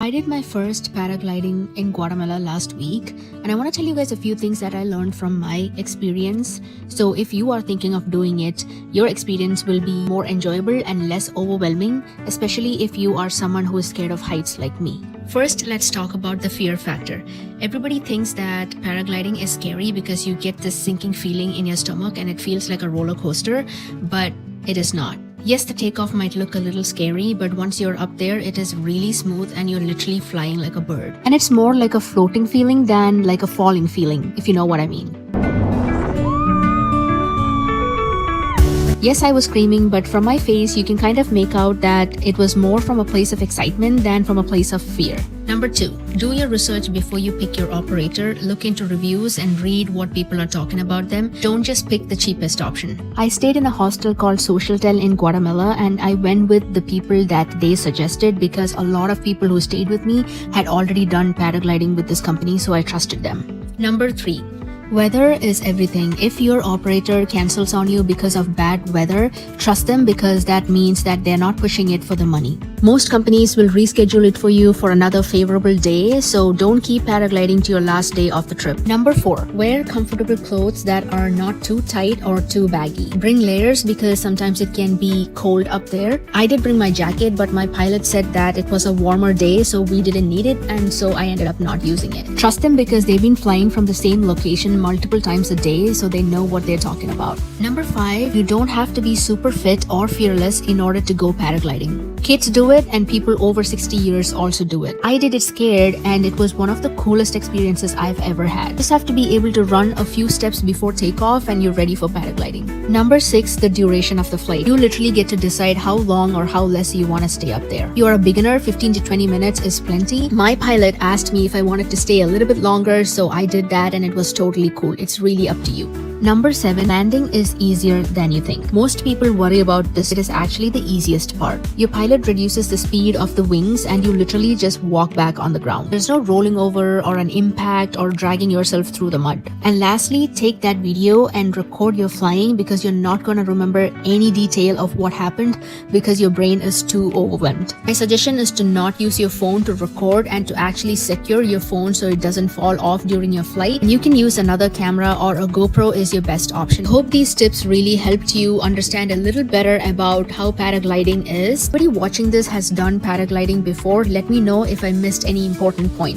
I did my first paragliding in Guatemala last week, and I want to tell you guys a few things that I learned from my experience. So if you are thinking of doing it, your experience will be more enjoyable and less overwhelming, especially if you are someone who is scared of heights like me. First, let's talk about the fear factor. Everybody thinks that paragliding is scary because you get this sinking feeling in your stomach and it feels like a roller coaster, but it is not. Yes, the takeoff might look a little scary, but once you're up there, it is really smooth and you're literally flying like a bird. And it's more like a floating feeling than like a falling feeling, if you know what I mean. Yes, I was screaming, but from my face, you can kind of make out that it was more from a place of excitement than from a place of fear. Number 2, do your research before you pick your operator. Look into reviews and read what people are talking about them. Don't just pick the cheapest option. I stayed in a hostel called Socialtel in Guatemala, and I went with the people that they suggested because a lot of people who stayed with me had already done paragliding with this company, so I trusted them. Number 3. Weather is everything. If your operator cancels on you because of bad weather, trust them because that means that they're not pushing it for the money. Most companies will reschedule it for you for another favorable day, so don't keep paragliding to your last day of the trip. Number 4, wear comfortable clothes that are not too tight or too baggy. Bring layers because sometimes it can be cold up there. I did bring my jacket, but my pilot said that it was a warmer day, so we didn't need it, and so I ended up not using it. Trust them because they've been flying from the same location multiple times a day, so they know what they're talking about. Number 5, you don't have to be super fit or fearless in order to go paragliding. Kids do it and people over 60 years also do it. I did it scared and it was one of the coolest experiences I've ever had. You just have to be able to run a few steps before takeoff and you're ready for paragliding. Number 6, the duration of the flight. You literally get to decide how long or how less you want to stay up there. You are a beginner, 15 to 20 minutes is plenty. My pilot asked me if I wanted to stay a little bit longer, so I did that and it was totally cool. It's really up to you. Number 7, landing is easier than you think. Most people worry about this. It is actually the easiest part. Your pilot reduces the speed of the wings and you literally just walk back on the ground. There's no rolling over or an impact or dragging yourself through the mud. And lastly, take that video and record your flying because you're not going to remember any detail of what happened because your brain is too overwhelmed. My suggestion is to not use your phone to record and to actually secure your phone so it doesn't fall off during your flight. And you can use another camera or a GoPro is your best option. Hope these tips really helped you understand a little better about how paragliding is. Anybody watching this has done paragliding before? Let me know if I missed any important points.